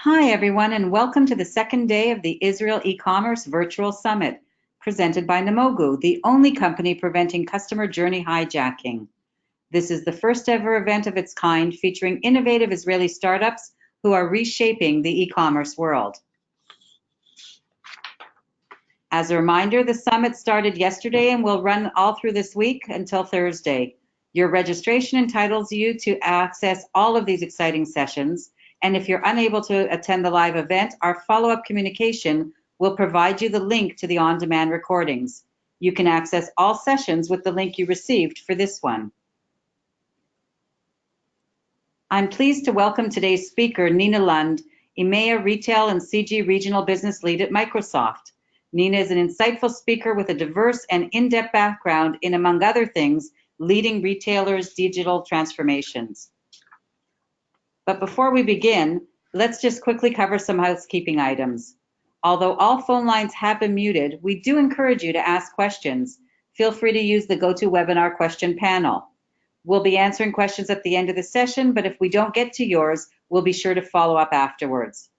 Hi, everyone, and welcome to the second day of the Israel eCommerce Virtual Summit, presented by Namogu, the only company preventing customer journey hijacking. This is the first ever event of its kind featuring innovative Israeli startups who are reshaping the e-commerce world. As a reminder, the summit started yesterday and will run all through this week until Thursday. Your registration entitles you to access all of these exciting sessions. And if you're unable to attend the live event, our follow-up communication will provide you the link to the on-demand recordings. You can access all sessions with the link you received for this one. I'm pleased to welcome today's speaker, Nina Lund, EMEA Retail and CG Regional Business Lead at Microsoft. Nina is an insightful speaker with a diverse and in-depth background in, among other things, leading retailers' digital transformations. But before we begin, let's just quickly cover some housekeeping items. Although all phone lines have been muted, we do encourage you to ask questions. Feel free to use the GoToWebinar question panel. We'll be answering questions at the end of the session, but if we don't get to yours, we'll be sure to follow up afterwards.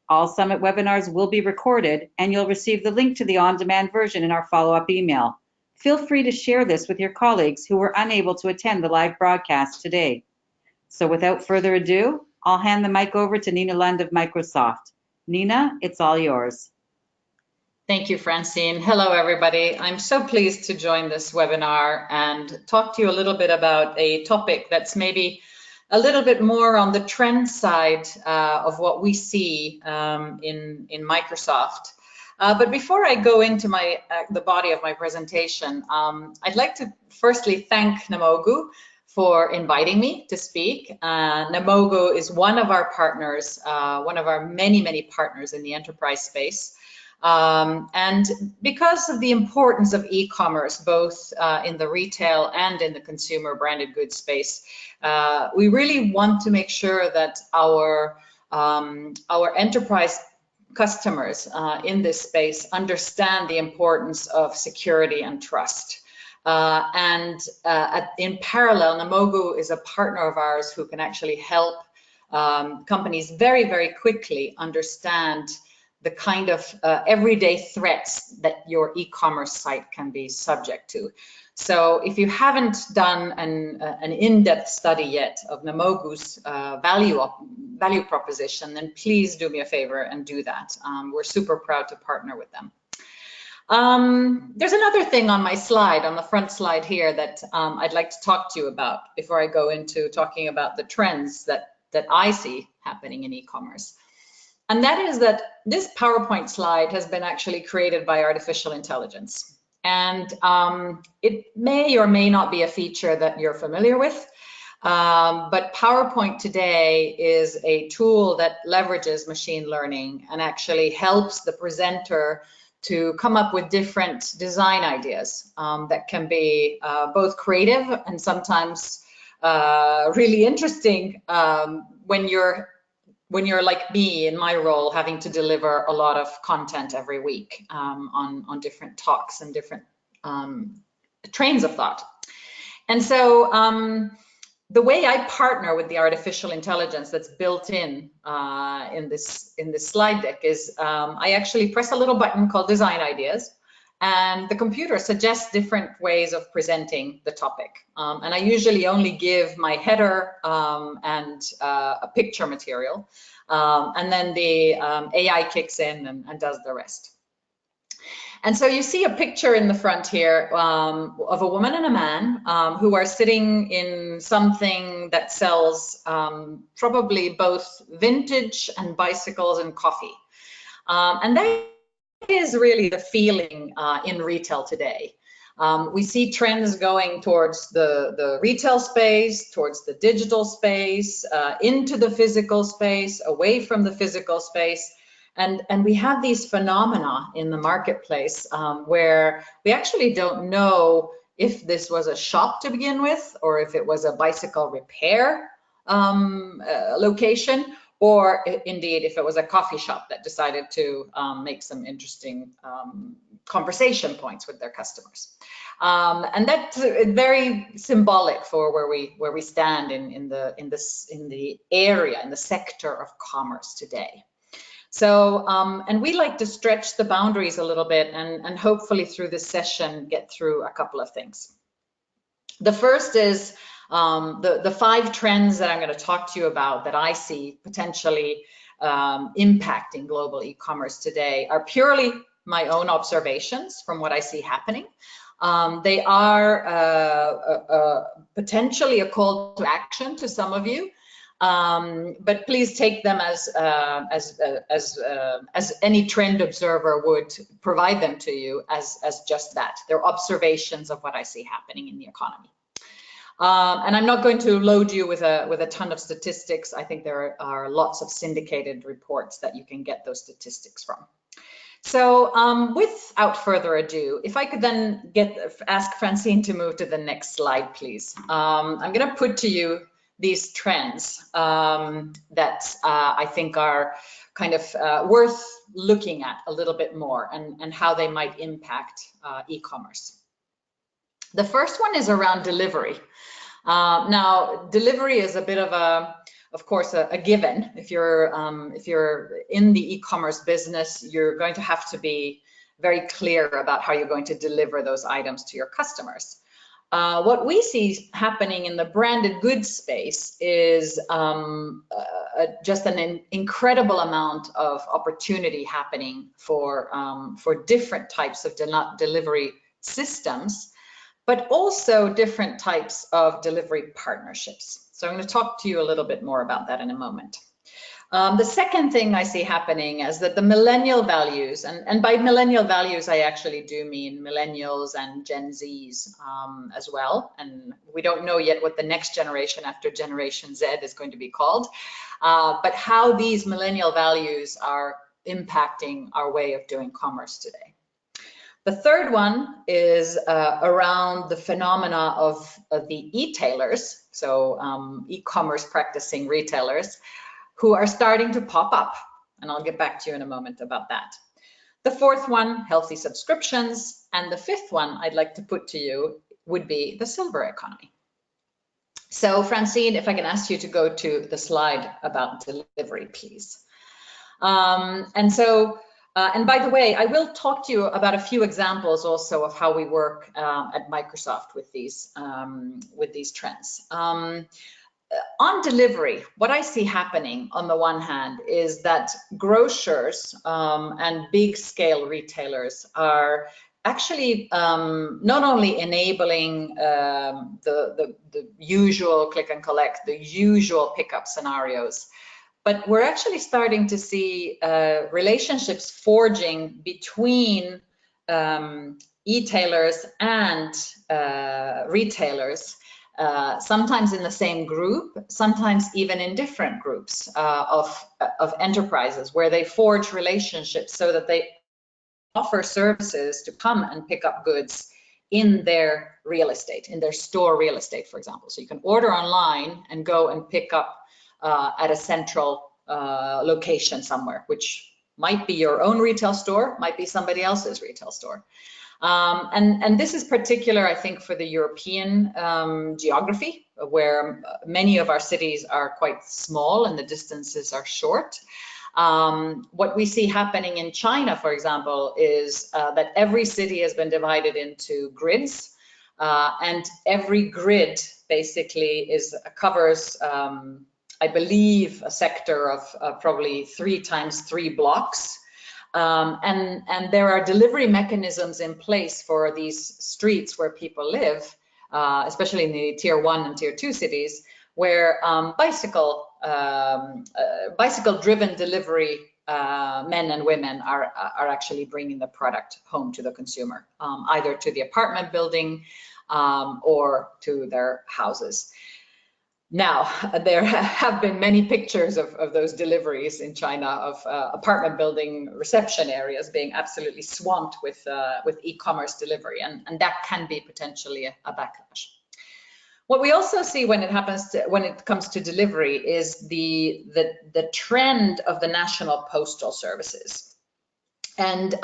All Summit webinars will be recorded, and you'll receive the link to the on-demand version in our follow-up email. Feel free to share this with your colleagues who were unable to attend the live broadcast today. So without further ado, I'll hand the mic over to Nina Lund of Microsoft. Nina, it's all yours. Thank you, Francine. Hello, everybody. I'm so pleased to join this webinar and talk to you a little bit about a topic that's maybe a little bit more on the trend side of what we see in Microsoft. But before I go into the body of my presentation, I'd like to firstly thank Namogu for inviting me to speak. Namogu is one of our partners, one of our many, many partners in the enterprise space. And because of the importance of e-commerce, both in the retail and in the consumer branded goods space, we really want to make sure that our enterprise customers in this space understand the importance of security and trust. In parallel, Namogu is a partner of ours who can actually help companies very, very quickly understand the kind of everyday threats that your e-commerce site can be subject to. So if you haven't done an in-depth study yet of Namogu's value proposition, then please do me a favor and do that. We're super proud to partner with them. There's another thing on my slide, on the front slide here, that I'd like to talk to you about before I go into talking about the trends that I see happening in e-commerce. And that is that this PowerPoint slide has been actually created by artificial intelligence. And it may or may not be a feature that you're familiar with, but PowerPoint today is a tool that leverages machine learning and actually helps the presenter to come up with different design ideas that can be both creative and sometimes really interesting when you're like me in my role, having to deliver a lot of content every week on different talks and different trains of thought. And so the way I partner with the artificial intelligence that's built in this slide deck is I actually press a little button called Design Ideas, and the computer suggests different ways of presenting the topic. And I usually only give my header and a picture material, and then the AI kicks in and does the rest. And so you see a picture in the front here of a woman and a man who are sitting in something that sells probably both vintage and bicycles and coffee. And that is really the feeling in retail today. We see trends going towards the retail space, towards the digital space, into the physical space, away from the physical space. And we have these phenomena in the marketplace where we actually don't know if this was a shop to begin with, or if it was a bicycle repair location, or indeed if it was a coffee shop that decided to make some interesting conversation points with their customers. And that's very symbolic for where we stand in the area, in the sector of commerce today. So, and we like to stretch the boundaries a little bit and hopefully through this session get through a couple of things. The first is the 5 trends that I'm going to talk to you about that I see potentially impacting global e-commerce today are purely my own observations from what I see happening. They are potentially a call to action to some of you. But please take them as any trend observer would provide them to you as just that. They're observations of what I see happening in the economy. And I'm not going to load you with a ton of statistics. I think there are lots of syndicated reports that you can get those statistics from. So without further ado, if I could then ask Francine to move to the next slide, please. I'm going to put to you these trends that I think are kind of worth looking at a little bit more and how they might impact e-commerce. The first one is around delivery. Now, delivery is a bit of course, a given. If you're in the e-commerce business, you're going to have to be very clear about how you're going to deliver those items to your customers. What we see happening in the branded goods space is just an incredible amount of opportunity happening for different types of delivery systems, but also different types of delivery partnerships. So I'm going to talk to you a little bit more about that in a moment. The second thing I see happening is that the millennial values, and by millennial values, I actually do mean millennials and Gen Zs as well. And we don't know yet what the next generation after Generation Z is going to be called, but how these millennial values are impacting our way of doing commerce today. The third one is around the phenomena of the e-tailers, so e-commerce practicing retailers, who are starting to pop up. And I'll get back to you in a moment about that. The fourth one, healthy subscriptions. And the fifth one I'd like to put to you would be the silver economy. So Francine, if I can ask you to go to the slide about delivery, please. And by the way, I will talk to you about a few examples also of how we work at Microsoft with these trends. On delivery, what I see happening on the one hand is that grocers and big scale retailers are actually not only enabling the usual click and collect, the usual pickup scenarios, but we're actually starting to see relationships forging between e-tailers and retailers, sometimes in the same group, sometimes even in different groups of enterprises, where they forge relationships so that they offer services to come and pick up goods in their real estate, in their store real estate, for example. So you can order online and go and pick up at a central location somewhere, which might be your own retail store, might be somebody else's retail store. And this is particular, I think, for the European geography, where many of our cities are quite small and the distances are short. What we see happening in China, for example, is that every city has been divided into grids, and every grid basically covers, I believe, a sector of probably 3 times 3 blocks. And there are delivery mechanisms in place for these streets where people live, especially in the tier 1 and tier 2 cities, where bicycle-driven delivery men and women are actually bringing the product home to the consumer, either to the apartment building or to their houses. Now, there have been many pictures of those deliveries in China of apartment building reception areas being absolutely swamped with e-commerce delivery, and that can be potentially a backlash. What we also see when it comes to delivery is the trend of the national postal services. And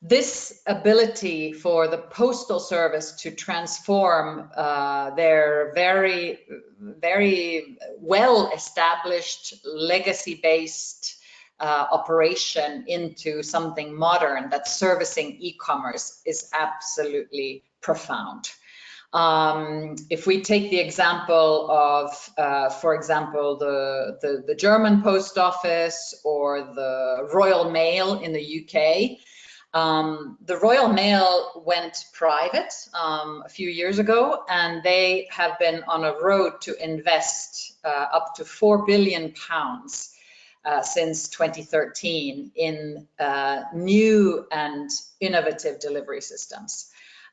this ability for the postal service to transform their very, very well-established legacy-based operation into something modern that's servicing e-commerce is absolutely profound. If we take the example of, for example, the German post office or the Royal Mail in the UK, the Royal Mail went private a few years ago, and they have been on a road to invest up to £4 billion since 2013 in new and innovative delivery systems.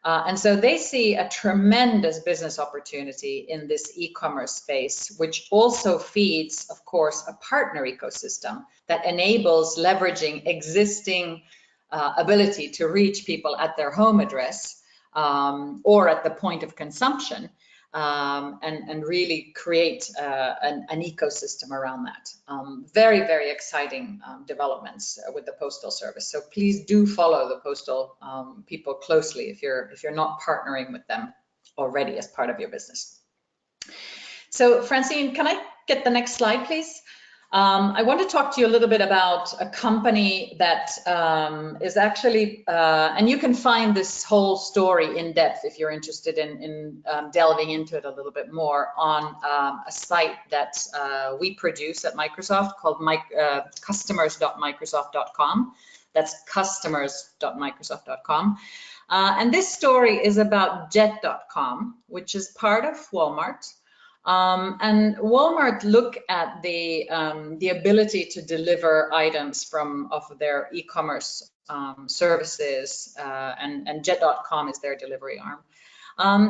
And so they see a tremendous business opportunity in this e-commerce space, which also feeds, of course, a partner ecosystem that enables leveraging existing ability to reach people at their home address or at the point of consumption, and really create an ecosystem around that. Very, very exciting developments with the Postal Service. So please do follow the postal people closely if you're not partnering with them already as part of your business. So Francine, can I get the next slide, please? I want to talk to you a little bit about a company that is actually, and you can find this whole story in depth if you're interested in delving into it a little bit more on a site that we produce at Microsoft called customers.microsoft.com. That's customers.microsoft.com. And this story is about Jet.com, which is part of Walmart. And Walmart look at the ability to deliver items off of their e-commerce services, and Jet.com is their delivery arm.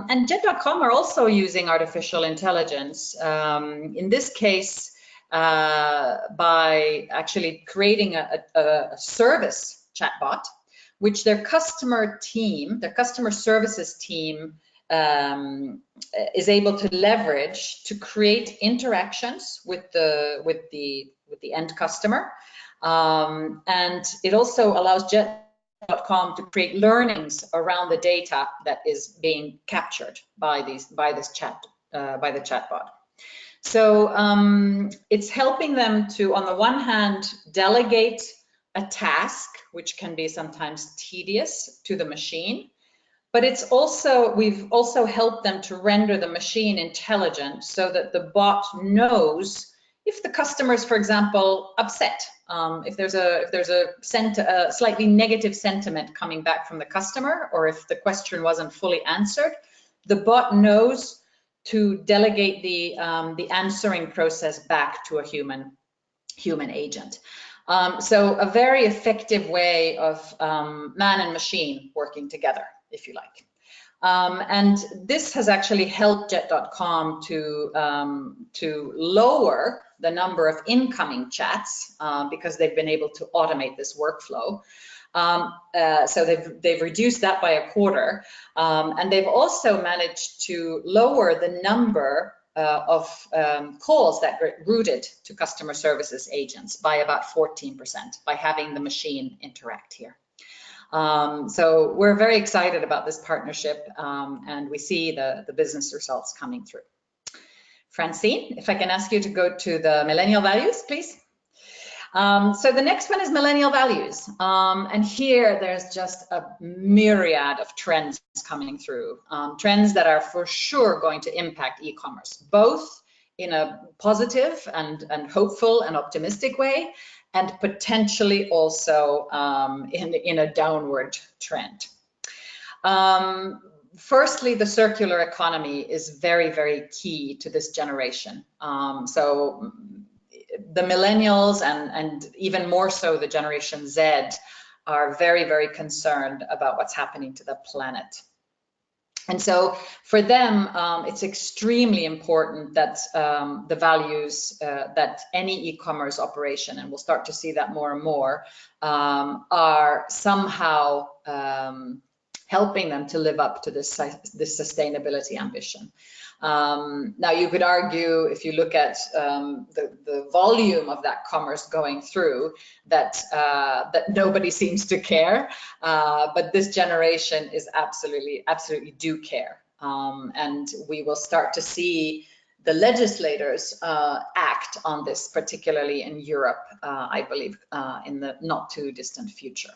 And Jet.com are also using artificial intelligence, in this case, by actually creating a service chatbot, which their customer services team is able to leverage to create interactions with the end customer, and it also allows Jet.com to create learnings around the data that is being captured by the chatbot. So it's helping them to, on the one hand, delegate a task, which can be sometimes tedious, to the machine. But we've also helped them to render the machine intelligent so that the bot knows if the customer is, for example, upset, if there's a slightly negative sentiment coming back from the customer, or if the question wasn't fully answered, the bot knows to delegate the answering process back to a human agent. So a very effective way of man and machine working together, if you like. And this has actually helped Jet.com to lower the number of incoming chats because they've been able to automate this workflow. So they've reduced that by a quarter, and they've also managed to lower the number of calls that get routed to customer services agents by about 14% by having the machine interact here. So we're very excited about this partnership, and we see the business results coming through. Francine, if I can ask you to go to the millennial values, please. So the next one is millennial values. And here there's just a myriad of trends coming through, trends that are for sure going to impact e-commerce, both in a positive and hopeful and optimistic way, and potentially also in a downward trend. Firstly, the circular economy is very, very key to this generation. So the millennials and even more so the Generation Z are very, very concerned about what's happening to the planet. And so for them, it's extremely important that the values that any e-commerce operation, and we'll start to see that more and more, are somehow helping them to live up to this sustainability ambition. Now, you could argue, if you look at the volume of that commerce going through, that nobody seems to care, but this generation is absolutely do care. And we will start to see the legislators act on this, particularly in Europe, I believe, in the not too distant future.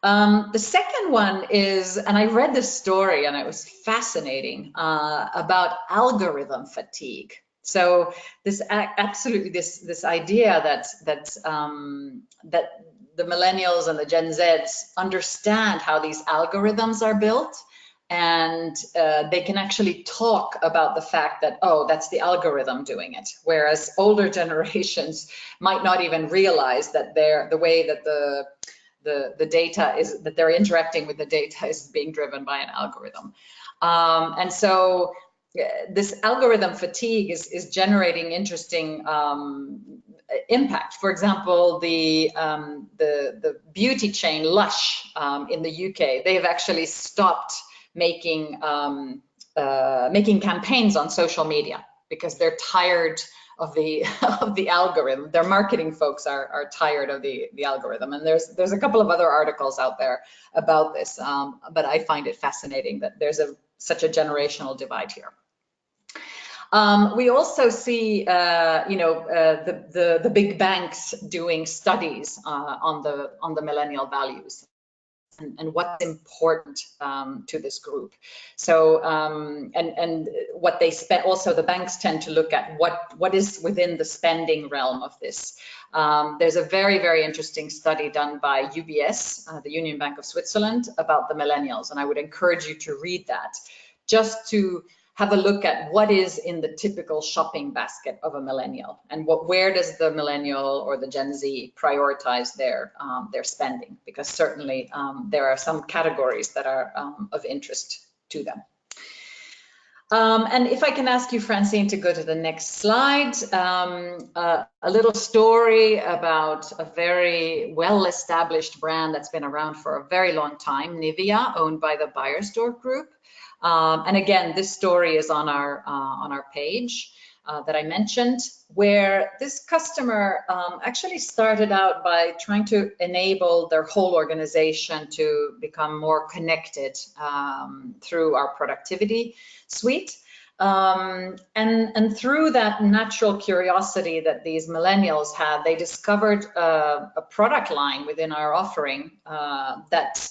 The second one is, and I read this story and it was fascinating, about algorithm fatigue. So this this idea that the millennials and the Gen Zs understand how these algorithms are built, and they can actually talk about the fact that, oh, that's the algorithm doing it, whereas older generations might not even realize that the way that the data is, that they're interacting with the data, is being driven by an algorithm. And so this algorithm fatigue is generating interesting impact. For example, the beauty chain Lush in the UK, they've actually stopped making campaigns on social media because they're tired of the algorithm. Their marketing folks are tired of the algorithm, and there's a couple of other articles out there about this, but I find it fascinating that there's such a generational divide here. We also see, the big banks doing studies on the millennial values and what's important to this group. So, and what they spend, also the banks tend to look at what is within the spending realm of this. There's a very, very interesting study done by UBS, the Union Bank of Switzerland, about the millennials, and I would encourage you to read that, just to have a look at what is in the typical shopping basket of a millennial, and where does the millennial or the Gen Z prioritize their spending, because certainly there are some categories that are of interest to them. And if I can ask you, Francine, to go to the next slide, a little story about a very well-established brand that's been around for a very long time, Nivea, owned by the Beiersdorf Group. And again, this story is on our page that I mentioned, where this customer actually started out by trying to enable their whole organization to become more connected through our productivity suite. And through that natural curiosity that these millennials had, they discovered a product line within our offering that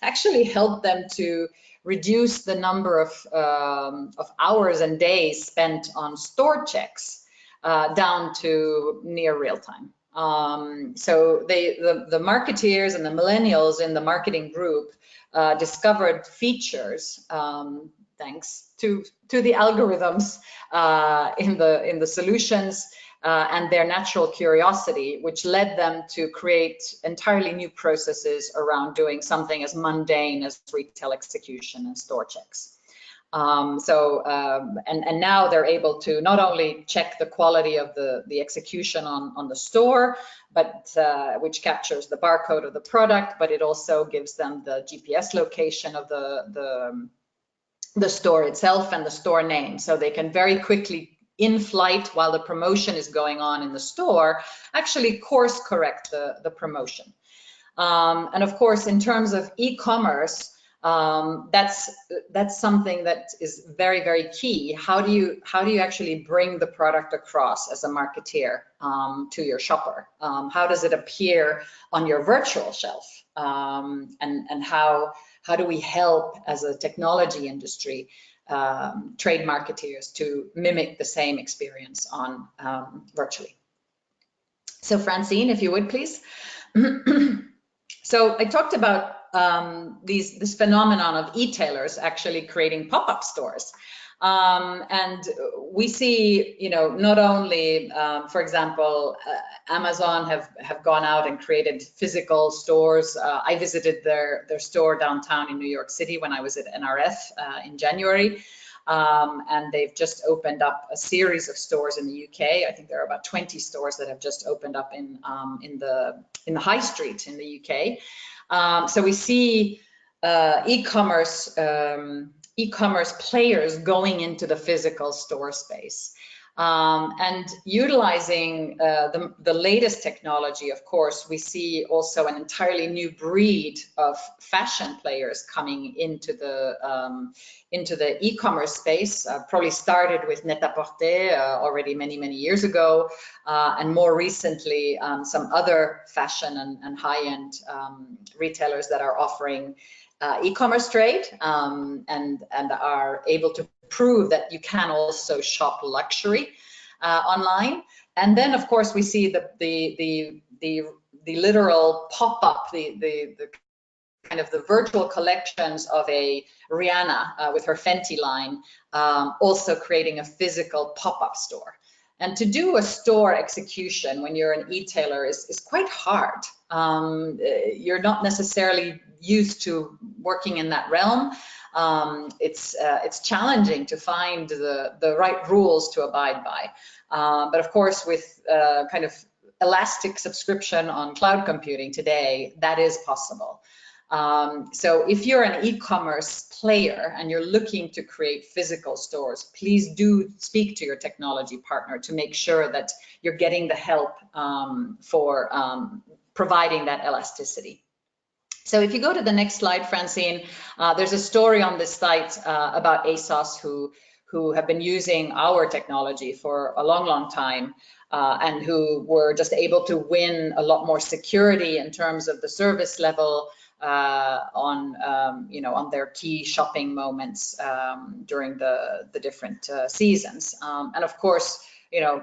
actually helped them to reduce the number of hours and days spent on store checks down to near real time. So the marketeers and the millennials in the marketing group discovered features thanks to the algorithms in the solutions and their natural curiosity, which led them to create entirely new processes around doing something as mundane as retail execution and store checks. And now they're able to not only check the quality of the execution on the store, but which captures the barcode of the product, but it also gives them the GPS location of the store itself and the store name, so they can very quickly, in flight, while the promotion is going on in the store, actually course correct the promotion. And of course, in terms of e-commerce, that's something that is very, very key. How do you actually bring the product across as a marketeer to your shopper? How does it appear on your virtual shelf? And how do we help as a technology industry trade marketeers to mimic the same experience on virtually? So Francine, if you would please. So I talked about this phenomenon of e-tailers actually creating pop-up stores. And we see, not only, for example, Amazon have gone out and created physical stores. I visited their store downtown in New York City when I was at NRF in January. And they've just opened up a series of stores in the UK. I think there are about 20 stores that have just opened up in the high street in the UK. So we see e-commerce e-commerce players going into the physical store space. And utilizing the latest technology, of course, we see also an entirely new breed of fashion players coming into the e-commerce space. Probably started with Net-a-Porter already many years ago, and more recently some other fashion and high-end retailers that are offering e-commerce trade and are able to prove that you can also shop luxury online. And then, of course, we see the literal pop-up, the kind of the virtual collections of a Rihanna with her Fenty line, also creating a physical pop-up store. And to do a store execution when you're an e-tailer is quite hard. You're not necessarily used to working in that realm. It's challenging to find the right rules to abide by. But of course, with kind of elastic subscription on cloud computing today, that is possible. So if you're an e-commerce player and you're looking to create physical stores, please do speak to your technology partner to make sure that you're getting the help for providing that elasticity. So if you go to the next slide, Francine, there's a story on this site about ASOS who have been using our technology for a long time and who were just able to win a lot more security in terms of the service level on their key shopping moments during the different seasons. And of course,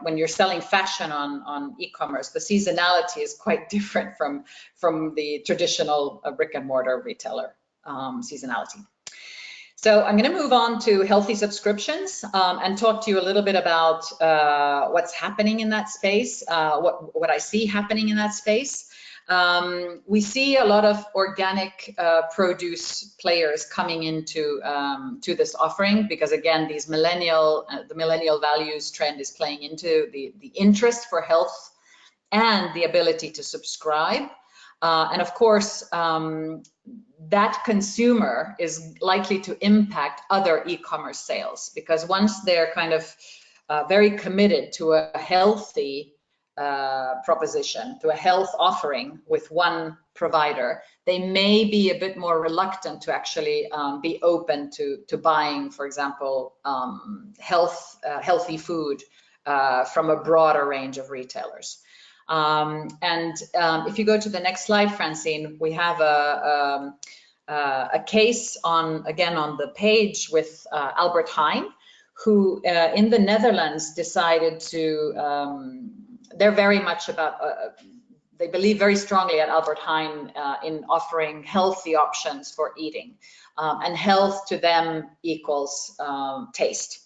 when you're selling fashion on e-commerce, the seasonality is quite different from the traditional brick and mortar retailer seasonality. So I'm going to move on to healthy subscriptions and talk to you a little bit about what's happening in that space, what I see happening in that space. We see a lot of organic produce players coming into to this offering because, again, the millennial values trend is playing into the interest for health and the ability to subscribe. And of course, that consumer is likely to impact other e-commerce sales because once they're kind of very committed to a healthy proposition, to a health offering with one provider, they may be a bit more reluctant to actually be open to buying, for example, healthy food from a broader range of retailers. If you go to the next slide, Francine, we have a case on the page with Albert Heijn, who in the Netherlands decided to, they're very much about, they believe very strongly at Albert Heijn in offering healthy options for eating. And health to them equals taste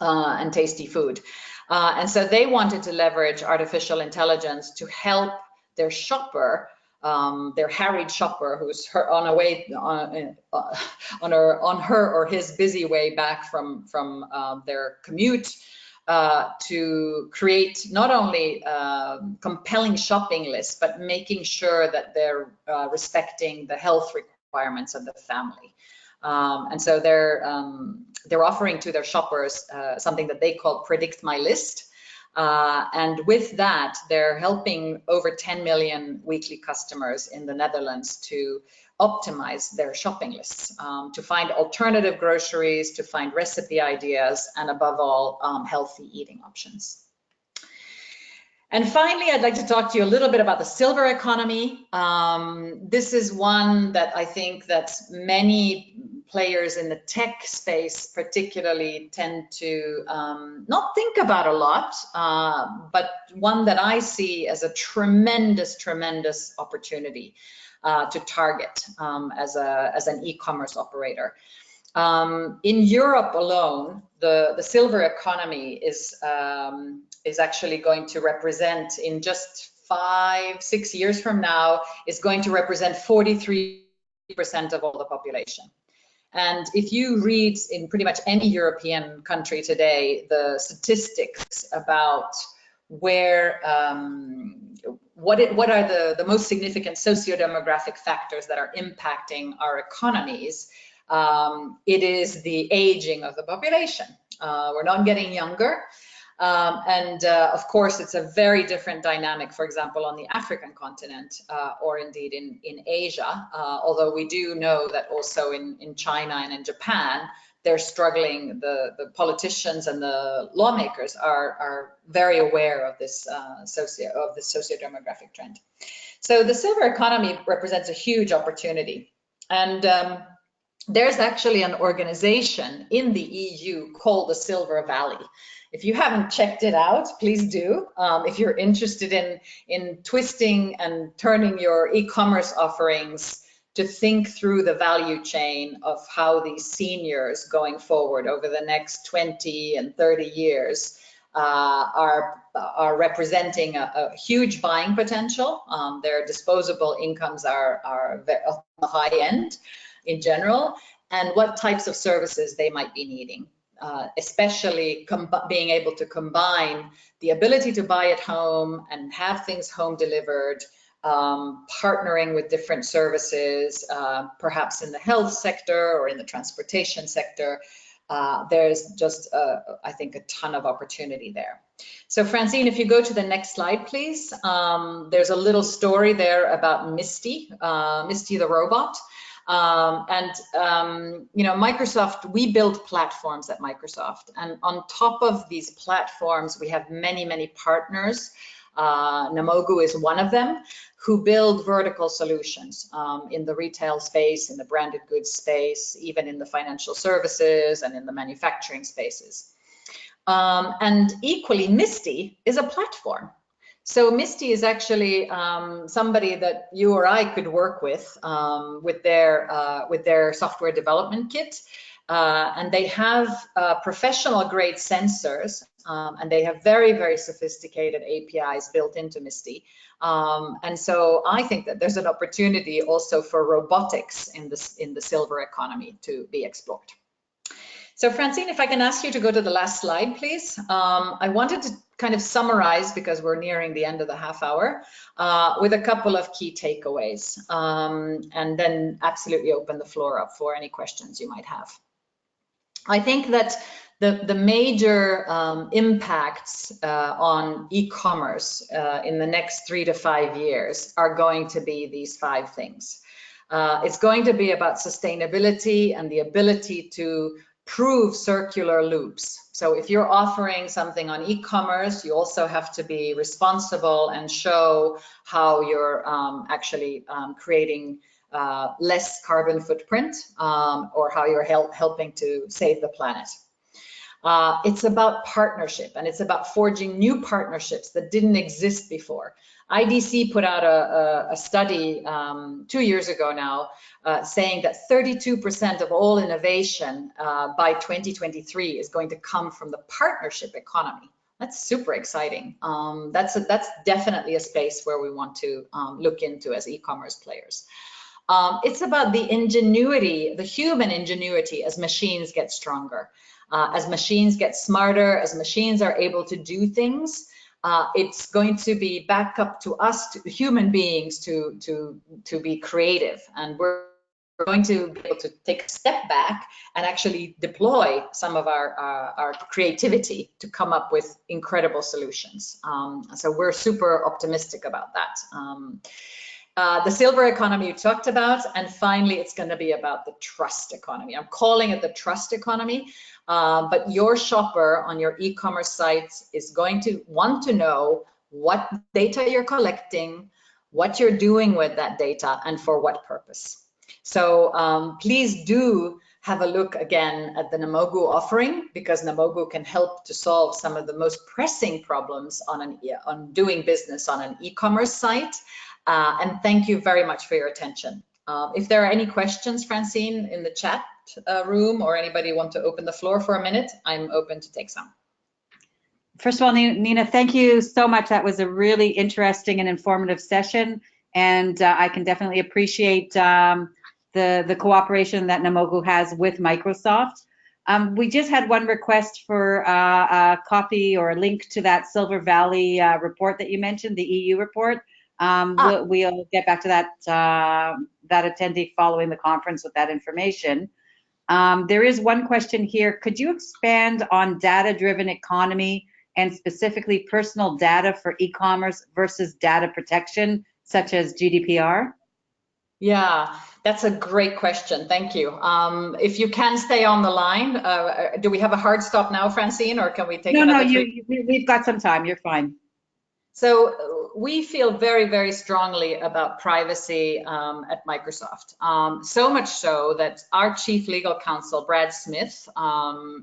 and tasty food. And so they wanted to leverage artificial intelligence to help their shopper, their harried shopper, who's on her or his busy way back from their commute, to create not only compelling shopping lists, but making sure that they're respecting the health requirements of the family. And so they're offering to their shoppers something that they call Predict My List. And with that, they're helping over 10 million weekly customers in the Netherlands to optimize their shopping lists, to find alternative groceries, to find recipe ideas, and above all, healthy eating options. And finally, I'd like to talk to you a little bit about the silver economy. This is one that I think that many players in the tech space particularly tend to not think about a lot, but one that I see as a tremendous opportunity to target as an e-commerce operator. In Europe alone, the silver economy is actually going to represent, in just 5-6 years from now, is going to represent 43% of all the population. And if you read in pretty much any European country today, the statistics about where, what are the most significant socio-demographic factors that are impacting our economies, It is the aging of the population. We're not getting younger. Of course, it's a very different dynamic, for example, on the African continent or indeed in Asia, although we do know that also in China and in Japan, they're struggling. The politicians and the lawmakers are very aware of this socio-demographic trend. So the silver economy represents a huge opportunity. And there's actually an organization in the EU called the Silver Valley. If you haven't checked it out, please do. If you're interested in twisting and turning your e-commerce offerings to think through the value chain of how these seniors going forward over the next 20 and 30 years are representing a huge buying potential. Their disposable incomes are on the high end in general, and what types of services they might be needing. Especially being able to combine the ability to buy at home and have things home delivered, partnering with different services, perhaps in the health sector or in the transportation sector. There's just, I think, a ton of opportunity there. So Francine, if you go to the next slide, please. There's a little story there about Misty, Misty the robot. You know, Microsoft, we build platforms at Microsoft, and on top of these platforms, we have many, many partners. Namogu is one of them, who build vertical solutions in the retail space, in the branded goods space, even in the financial services and in the manufacturing spaces. And equally, Misty is a platform. So Misty is actually somebody that you or I could work with their software development kit. And they have professional grade sensors, and they have very, very sophisticated APIs built into Misty. And so I think that there's an opportunity also for robotics in the silver economy to be explored. So Francine, if I can ask you to go to the last slide, please. I wanted to kind of summarize, because we're nearing the end of the half hour, with a couple of key takeaways, and then absolutely open the floor up for any questions you might have. I think that the major impacts on e-commerce in the next 3 to 5 years are going to be these 5 things. It's going to be about sustainability and the ability to prove circular loops. So if you're offering something on e-commerce, you also have to be responsible and show how you're actually creating less carbon footprint, or how you're helping to save the planet. It's about partnership, and it's about forging new partnerships that didn't exist before. IDC put out a study 2 years ago now, saying that 32% of all innovation by 2023 is going to come from the partnership economy. That's super exciting. That's definitely a space where we want to look into as e-commerce players. It's about the ingenuity, the human ingenuity, as machines get stronger, as machines get smarter, as machines are able to do things. It's going to be back up to us, to human beings, to be creative, and we're going to be able to take a step back and actually deploy some of our creativity to come up with incredible solutions. So we're super optimistic about that. The silver economy you talked about, and finally, it's going to be about the trust economy. I'm calling it the trust economy, but your shopper on your e-commerce sites is going to want to know what data you're collecting, what you're doing with that data, and for what purpose. So please do have a look again at the Namogu offering, because Namogu can help to solve some of the most pressing problems on doing business on an e-commerce site. And thank you very much for your attention. If there are any questions, Francine, in the chat room, or anybody want to open the floor for a minute, I'm open to take some. First of all, Nina, thank you so much. That was a really interesting and informative session, and I can definitely appreciate the cooperation that Namogu has with Microsoft. We just had one request for a copy or a link to that Silver Valley report that you mentioned, the EU report. We'll get back to that attendee following the conference with that information. There is one question here. Could you expand on data-driven economy and specifically personal data for e-commerce versus data protection, such as GDPR? Yeah, that's a great question. Thank you. If you can stay on the line, do we have a hard stop now, Francine, or can we take No, another 3? we've got some time. You're fine. So we feel very, very strongly about privacy at Microsoft. So much so that our chief legal counsel, Brad Smith,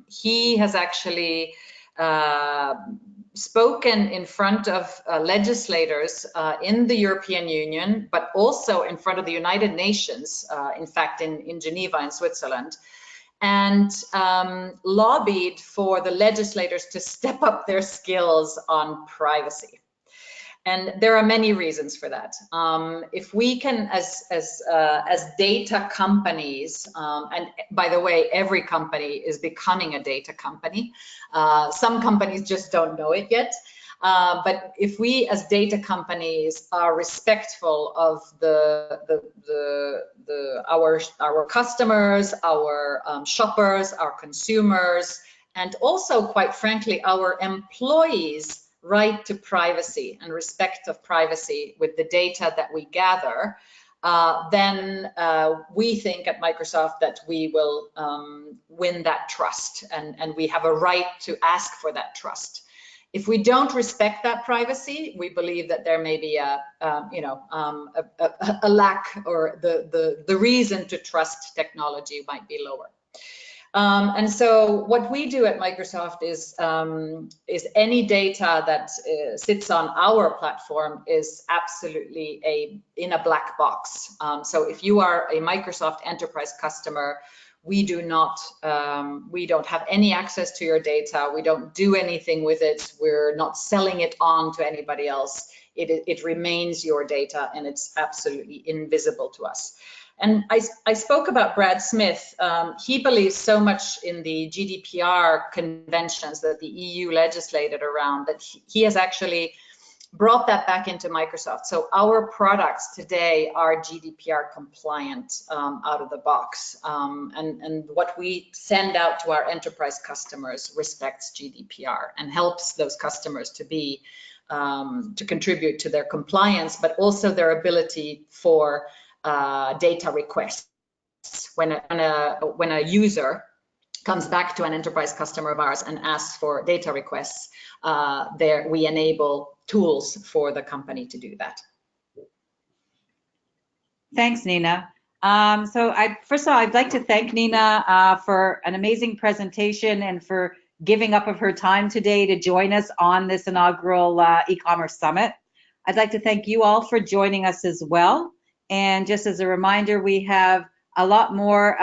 he has actually spoken in front of legislators in the European Union, but also in front of the United Nations, in fact, in Geneva, in Switzerland, and lobbied for the legislators to step up their skills on privacy. And there are many reasons for that. If we can, as data companies, and by the way, every company is becoming a data company. Some companies just don't know it yet. But if we, as data companies, are respectful of our customers, our shoppers, our consumers, and also, quite frankly, our employees' right to privacy and respect of privacy with the data that we gather, then we think at Microsoft that we will win that trust, and we have a right to ask for that trust. If we don't respect that privacy, we believe that there may be a lack, or the reason to trust technology might be lower. And so what we do at Microsoft is any data that sits on our platform is absolutely in a black box. So if you are a Microsoft enterprise customer, we don't have any access to your data. We don't do anything with it. We're not selling it on to anybody else. It remains your data, and it's absolutely invisible to us. And I spoke about Brad Smith. He believes so much in the GDPR conventions that the EU legislated around, that he has actually brought that back into Microsoft. So our products today are GDPR compliant out of the box. And what we send out to our enterprise customers respects GDPR and helps those customers to contribute to their compliance, but also their ability for data requests. When a user comes back to an enterprise customer of ours and asks for data requests, we enable tools for the company to do that. Thanks, Nina. So first of all, I'd like to thank Nina for an amazing presentation and for giving up of her time today to join us on this inaugural e-commerce summit. I'd like to thank you all for joining us as well. And just as a reminder, we have a lot more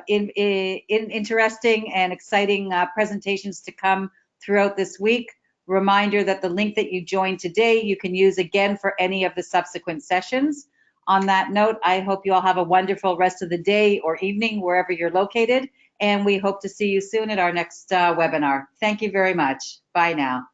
interesting and exciting presentations to come throughout this week. Reminder that the link that you joined today, you can use again for any of the subsequent sessions. On that note, I hope you all have a wonderful rest of the day or evening, wherever you're located. And we hope to see you soon at our next webinar. Thank you very much. Bye now.